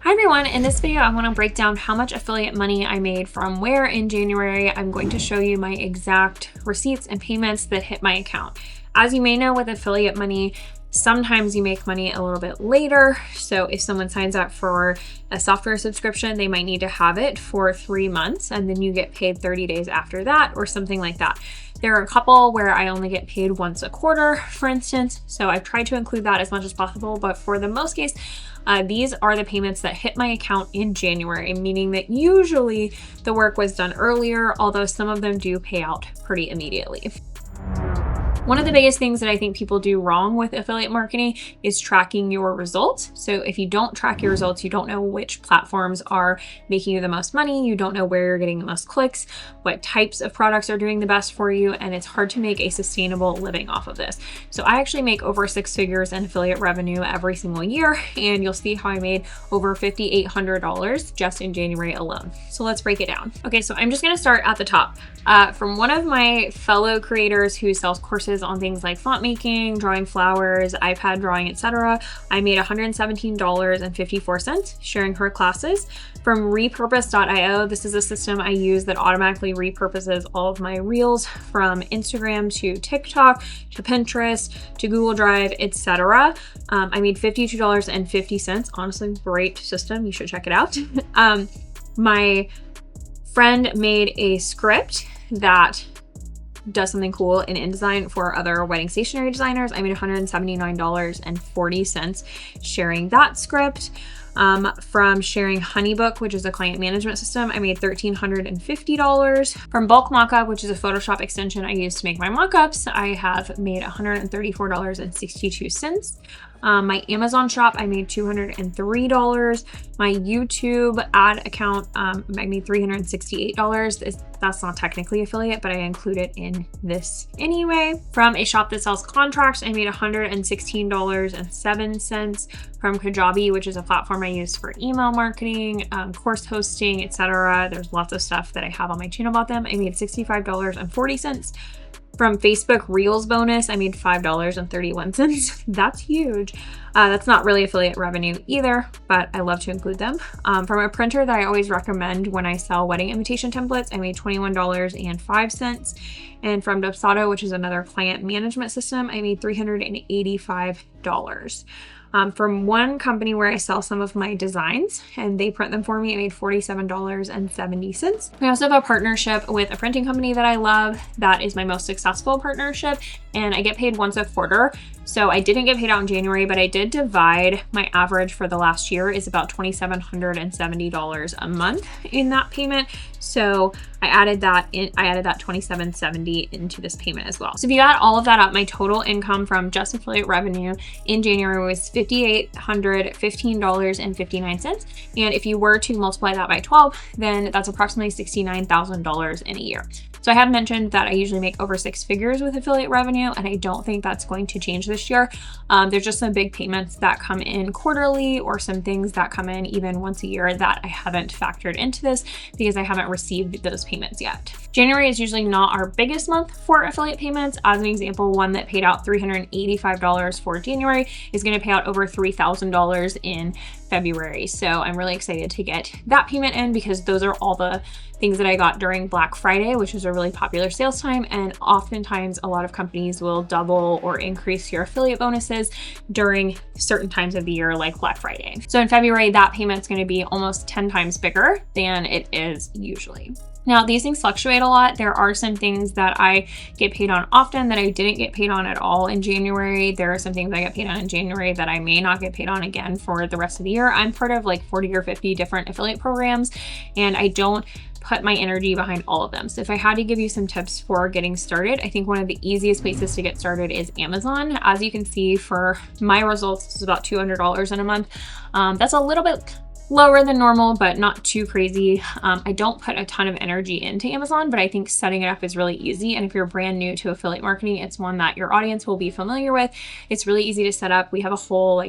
Hi everyone, in this video I want to break down how much affiliate money I made from where in January. I'm going to show you my exact receipts and payments that hit my account. As you may know, with affiliate money, sometimes you make money a little bit later. So if someone signs up for a software subscription, they might need to have it for 3 months and then you get paid 30 days after that or something like that. There are a couple where I only get paid once a quarter, for instance. So I've tried to include that as much as possible, but for the most case, these are the payments that hit my account in January, meaning that usually the work was done earlier, although some of them do pay out pretty immediately. One of the biggest things that I think people do wrong with affiliate marketing is tracking your results. So if you don't track your results, you don't know which platforms are making you the most money, you don't know where you're getting the most clicks, what types of products are doing the best for you, and it's hard to make a sustainable living off of this. So I actually make over 6 figures in affiliate revenue every single year, and you'll see how I made over $5,800 just in January alone. So let's break it down. Okay, so I'm just gonna start at the top. From one of my fellow creators who sells courses on things like font making, drawing flowers, iPad drawing, etc. I made $117.54 sharing her classes. From repurpose.io, this is a system I use that automatically repurposes all of my reels from Instagram to TikTok to Pinterest to Google Drive, etc. I made $52.50. Honestly, great system. You should check it out. My friend made a script that does something cool in InDesign for other wedding stationery designers. I made $179.40 sharing that script. From sharing Honeybook, which is a client management system, I made $1,350. From Bulk Mockup, which is a Photoshop extension I use to make my mockups, I have made $134.62. My Amazon shop, I made $203. My YouTube ad account, I made $368. That's not technically affiliate, but I include it in this anyway. From a shop that sells contracts, I made $116.07. From Kajabi, which is a platform I use for email marketing, course hosting, etc. There's lots of stuff that I have on my channel about them. I made $65.40. From Facebook Reels bonus, I made $5.31. That's huge. That's not really affiliate revenue either, but I love to include them. From a printer that I always recommend when I sell wedding invitation templates, I made $21.05. And from Dubsado, which is another client management system, I made $385. From one company where I sell some of my designs and they print them for me, I made $47.70. I also have a partnership with a printing company that I love. That is my most successful partnership, and I get paid once a quarter. So I didn't get paid out in January, but I did divide. My average for the last year is about $2,770 a month in that payment. So I added that $2,770 into this payment as well. So if you add all of that up, my total income from just affiliate revenue in January was $5,815.59. And if you were to multiply that by 12, then that's approximately $69,000 in a year. So I have mentioned that I usually make over 6 figures with affiliate revenue, and I don't think that's going to change this year. There's just some big payments that come in quarterly or some things that come in even once a year that I haven't factored into this because I haven't received those payments yet. January is usually not our biggest month for affiliate payments. As an example, one that paid out $385 for January is going to pay out over $3,000 in February. So I'm really excited to get that payment in because those are all the things that I got during Black Friday, which is a really popular sales time. And oftentimes a lot of companies will double or increase your affiliate bonuses during certain times of the year, like Black Friday. So in February, that payment's going to be almost 10 times bigger than it is usually. Now, these things fluctuate a lot. There are some things that I get paid on often that I didn't get paid on at all in January. There are some things I get paid on in January that I may not get paid on again for the rest of the year. I'm part of like 40 or 50 different affiliate programs, and I don't put my energy behind all of them. So if I had to give you some tips for getting started, I think one of the easiest places to get started is Amazon. As you can see, for my results, this is about $200 in a month. That's a little bit lower than normal, but not too crazy. I don't put a ton of energy into Amazon, but I think setting it up is really easy. And if you're brand new to affiliate marketing, it's one that your audience will be familiar with. It's really easy to set up. We have a whole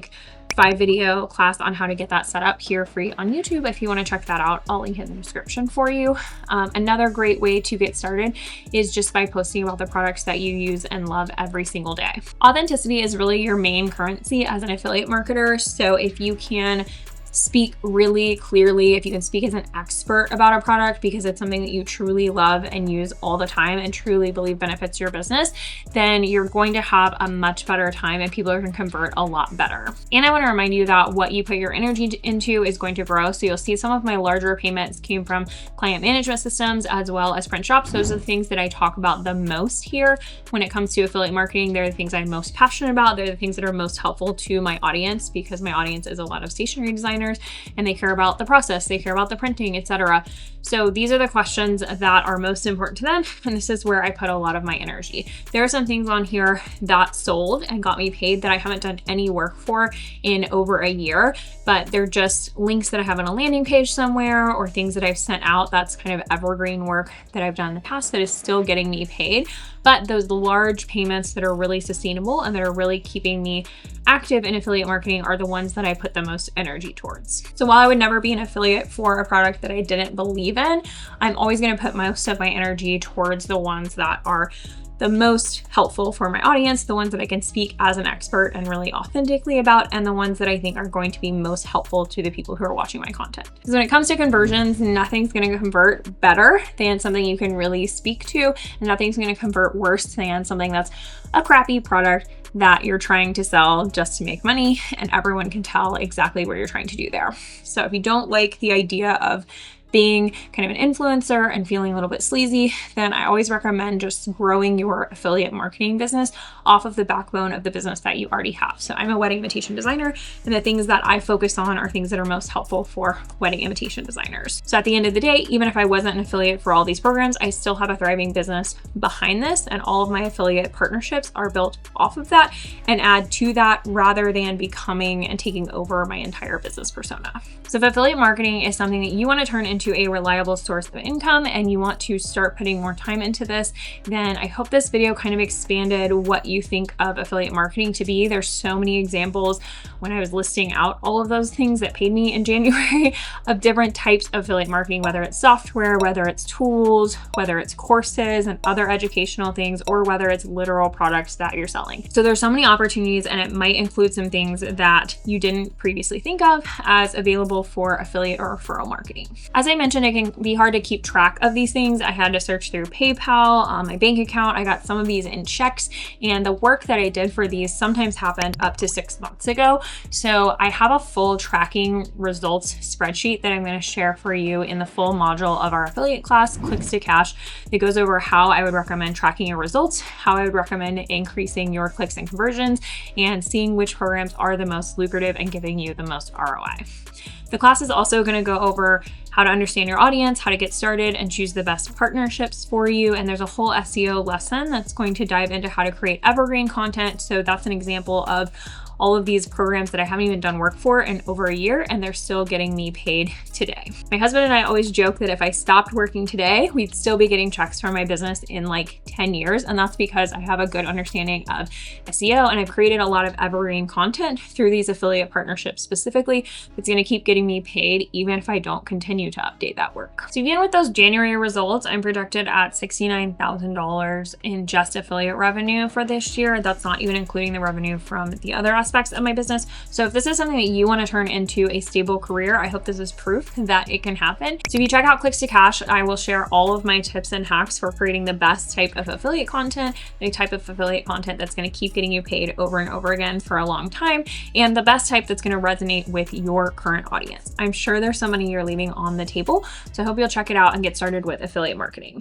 5-video class on how to get that set up here free on YouTube. If you want to check that out, I'll link it in the description for you. Another great way to get started is just by posting about the products that you use and love every single day. Authenticity is really your main currency as an affiliate marketer. So if you can speak really clearly, if you can speak as an expert about a product because it's something that you truly love and use all the time and truly believe benefits your business, then you're going to have a much better time and people are going to convert a lot better. And I want to remind you that what you put your energy into is going to grow. So you'll see some of my larger payments came from client management systems as well as print shops. Those are the things that I talk about the most here when it comes to affiliate marketing. They're the things I'm most passionate about. They're the things that are most helpful to my audience because my audience is a lot of stationery designers and they care about the process, they care about the printing, etc. So these are the questions that are most important to them, and this is where I put a lot of my energy. There are some things on here that sold and got me paid that I haven't done any work for in over a year, but they're just links that I have on a landing page somewhere or things that I've sent out. That's kind of evergreen work that I've done in the past that is still getting me paid. But those large payments that are really sustainable and that are really keeping me active in affiliate marketing are the ones that I put the most energy towards. So while I would never be an affiliate for a product that I didn't believe in, I'm always going to put most of my energy towards the ones that are the most helpful for my audience, the ones that I can speak as an expert and really authentically about, and the ones that I think are going to be most helpful to the people who are watching my content. Because when it comes to conversions, nothing's going to convert better than something you can really speak to, and nothing's going to convert worse than something that's a crappy product that you're trying to sell just to make money, and everyone can tell exactly what you're trying to do there. So if you don't like the idea of being kind of an influencer and feeling a little bit sleazy, then I always recommend just growing your affiliate marketing business off of the backbone of the business that you already have. So I'm a wedding invitation designer, and the things that I focus on are things that are most helpful for wedding invitation designers. So at the end of the day, even if I wasn't an affiliate for all these programs, I still have a thriving business behind this, and all of my affiliate partnerships are built off of that and add to that rather than becoming and taking over my entire business persona. So if affiliate marketing is something that you want to turn into a reliable source of income and you want to start putting more time into this, then I hope this video kind of expanded what you think of affiliate marketing to be. There's so many examples when I was listing out all of those things that paid me in January of different types of affiliate marketing, whether it's software, whether it's tools, whether it's courses and other educational things, or whether it's literal products that you're selling. So there's so many opportunities, and it might include some things that you didn't previously think of as available for affiliate or referral marketing. As I mentioned, it can be hard to keep track of these things. I had to search through PayPal, my bank account. I got some of these in checks, and the work that I did for these sometimes happened up to 6 months ago. So I have a full tracking results spreadsheet that I'm going to share for you in the full module of our affiliate class, Clicks to Cash, that goes over how I would recommend tracking your results, how I would recommend increasing your clicks and conversions, and seeing which programs are the most lucrative and giving you the most ROI. The class is also going to go over how to understand your audience, how to get started and choose the best partnerships for you. And there's a whole SEO lesson that's going to dive into how to create evergreen content. So that's an example of all of these programs that I haven't even done work for in over a year, and they're still getting me paid today. My husband and I always joke that if I stopped working today, we'd still be getting checks from my business in like 10 years. And that's because I have a good understanding of SEO, and I've created a lot of evergreen content through these affiliate partnerships specifically that's going to keep getting me paid even if I don't continue to update that work. So even with those January results, I'm projected at $69,000 in just affiliate revenue for this year. That's not even including the revenue from the other aspects of my business. So if this is something that you want to turn into a stable career, I hope this is proof that it can happen. So if you check out Clicks to Cash, I will share all of my tips and hacks for creating the best type of affiliate content, the type of affiliate content that's going to keep getting you paid over and over again for a long time, and the best type that's going to resonate with your current audience. I'm sure there's some money you're leaving on the table, so I hope you'll check it out and get started with affiliate marketing.